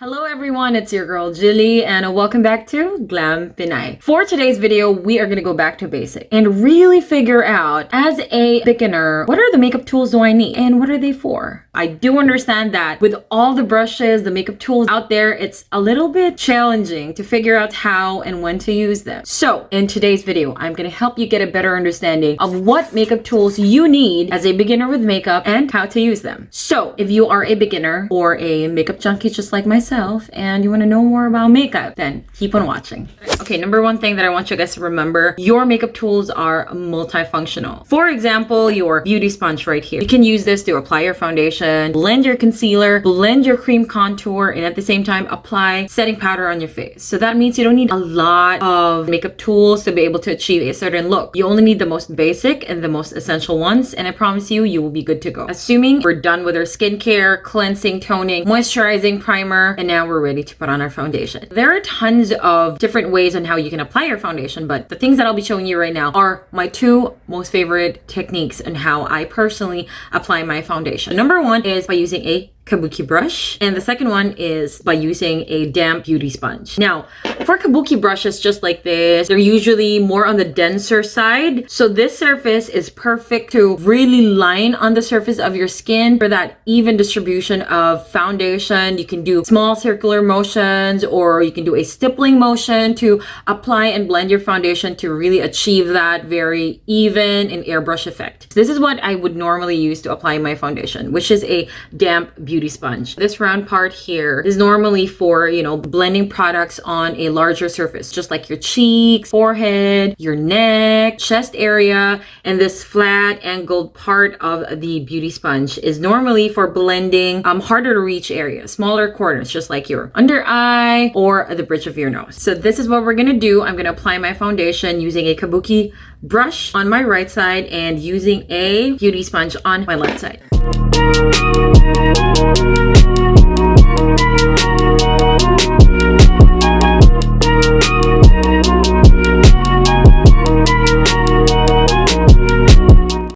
Hello everyone, it's your girl Gilly and welcome back to Glam Pinay. For today's video, we are going to go back to basic and really figure out, as a beginner, what are the makeup tools do I need and what are they for? I do understand that with all the brushes, the makeup tools out there, it's a little bit challenging to figure out how and when to use them. So in today's video, I'm going to help you get a better understanding of what makeup tools you need as a beginner with makeup and how to use them. So if you are a beginner or a makeup junkie just like myself, and you want to know more about makeup, then keep on watching. Okay, number one thing that I want you guys to remember, your makeup tools are multifunctional. For example, your beauty sponge right here. You can use this to apply your foundation, blend your concealer, blend your cream contour, and at the same time apply setting powder on your face. So that means you don't need a lot of makeup tools to be able to achieve a certain look. You only need the most basic and the most essential ones, and I promise you, you will be good to go. Assuming we're done with our skincare, cleansing, toning, moisturizing, primer, and now we're ready to put on our foundation. There are tons of different ways on how you can apply your foundation, but the things that I'll be showing you right now are my two most favorite techniques on how I personally apply my foundation. Number one is by using a kabuki brush, and the second one is by using a damp beauty sponge. Now, for kabuki brushes just like this, they're usually more on the denser side. So this surface is perfect to really line on the surface of your skin for that even distribution of foundation. You can do small circular motions, or you can do a stippling motion to apply and blend your foundation to really achieve that very even and airbrush effect. This is what I would normally use to apply my foundation, which is a damp beauty sponge. This round part here is normally for, blending products on a larger surface, just like your cheeks, forehead, your neck, chest area, and this flat angled part of the beauty sponge is normally for blending harder to reach areas, smaller corners, just like your under eye or the bridge of your nose. So this is what we're gonna do. I'm gonna apply my foundation using a kabuki brush on my right side and using a beauty sponge on my left side.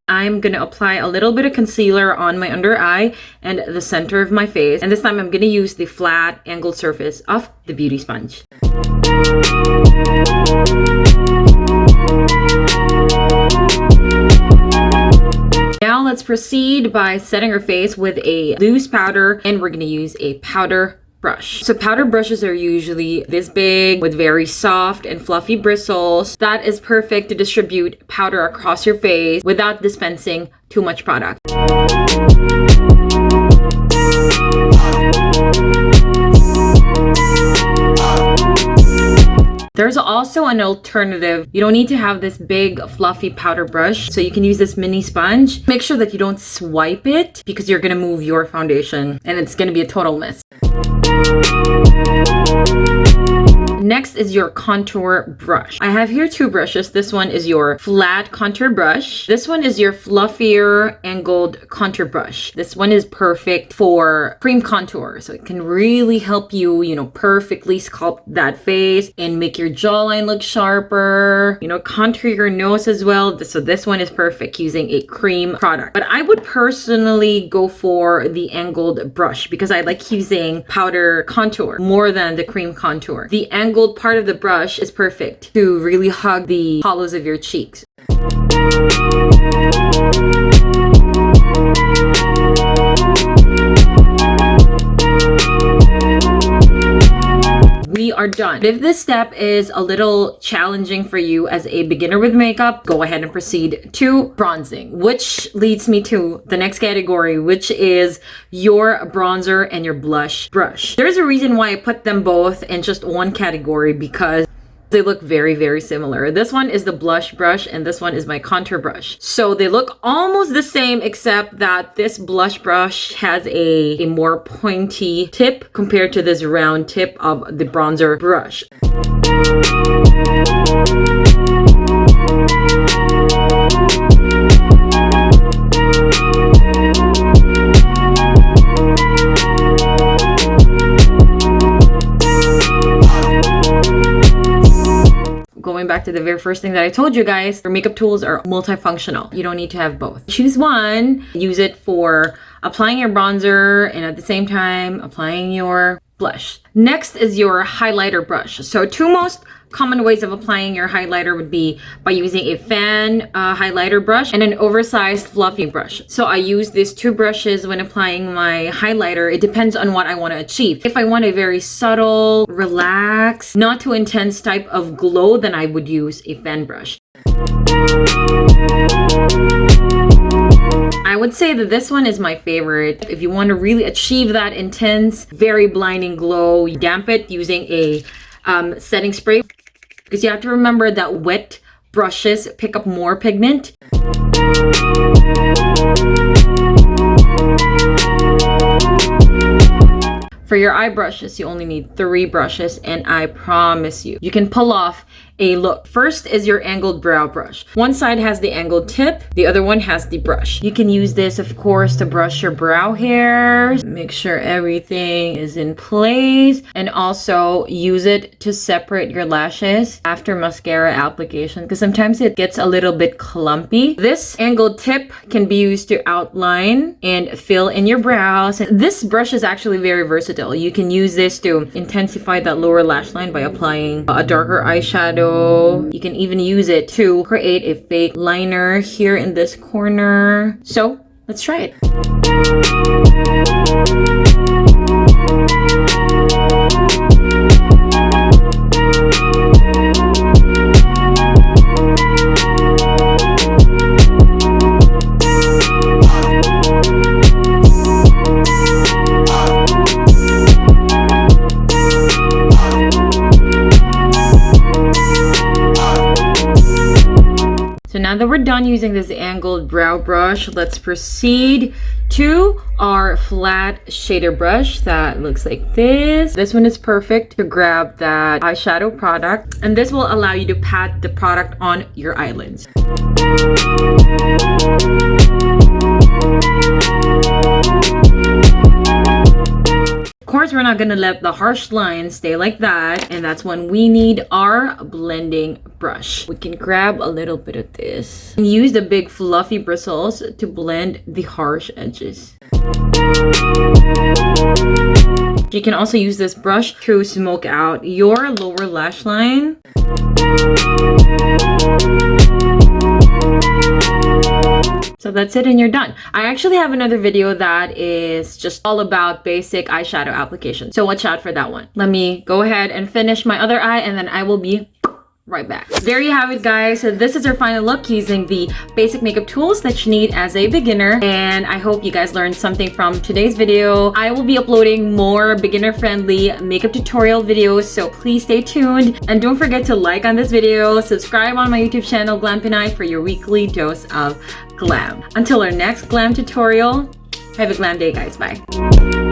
I'm gonna apply a little bit of concealer on my under eye and the center of my face, and this time I'm gonna use the flat angled surface of the beauty sponge. Now let's proceed by setting our face with a loose powder, and we're gonna use a powder brush. So powder brushes are usually this big with very soft and fluffy bristles. That is perfect to distribute powder across your face without dispensing too much product. There's also an alternative. You don't need to have this big fluffy powder brush, so you can use this mini sponge. Make sure that you don't swipe it because you're gonna move your foundation and it's gonna be a total mess. Next is your contour brush. I have here two brushes. This one is your flat contour brush. This one is your fluffier angled contour brush. This one is perfect for cream contour. So it can really help you, perfectly sculpt that face and make your jawline look sharper, contour your nose as well. So this one is perfect using a cream product. But I would personally go for the angled brush because I like using powder contour more than the cream contour. The angled part of the brush is perfect to really hug the hollows of your cheeks. We are done. If this step is a little challenging for you as a beginner with makeup, go ahead and proceed to bronzing, which leads me to the next category, which is your bronzer and your blush brush. There's a reason why I put them both in just one category because they look very, very similar. This one is the blush brush and this one is my contour brush. So they look almost the same except that this blush brush has a more pointy tip compared to this round tip of the bronzer brush. Going back to the very first thing that I told you guys, your makeup tools are multifunctional. You don't need to have both. Choose one, use it for applying your bronzer and at the same time applying your blush. Next is your highlighter brush. So two most common ways of applying your highlighter would be by using a fan highlighter brush and an oversized fluffy brush. So I use these two brushes when applying my highlighter. It depends on what I want to achieve. If I want a very subtle, relaxed, not too intense type of glow, then I would use a fan brush. I would say that this one is my favorite. If you want to really achieve that intense, very blinding glow, you damp it using a setting spray, because you have to remember that wet brushes pick up more pigment. For your eye brushes, you only need 3 brushes, and I promise you can pull off a look. First is your angled brow brush. One side has the angled tip, the other one has the brush. You can use this, of course, to brush your brow hairs, make sure everything is in place, and also use it to separate your lashes after mascara application, because sometimes it gets a little bit clumpy. This angled tip can be used to outline and fill in your brows. This brush is actually very versatile. You can use this to intensify that lower lash line by applying a darker eyeshadow. You can even use it to create a fake liner here in this corner. So let's try it. So now that we're done using this angled brow brush, let's proceed to our flat shader brush that looks like this. This one is perfect to grab that eyeshadow product, and this will allow you to pat the product on your eyelids. Of course, we're not going to let the harsh lines stay like that, and that's when we need our blending brush. We can grab a little bit of this and use the big fluffy bristles to blend the harsh edges. You can also use this brush to smoke out your lower lash line. So that's it, and you're done. I actually have another video that is just all about basic eyeshadow application, so watch out for that one. Let me go ahead and finish my other eye, and then I will be right back. There you have it, guys. So this is our final look using the basic makeup tools that you need as a beginner, and I hope you guys learned something from today's video. I will be uploading more beginner-friendly makeup tutorial videos, so please stay tuned, and don't forget to like on this video, subscribe on my YouTube channel Glam Pinay for your weekly dose of glam. Until our next glam tutorial, have a glam day, guys. Bye.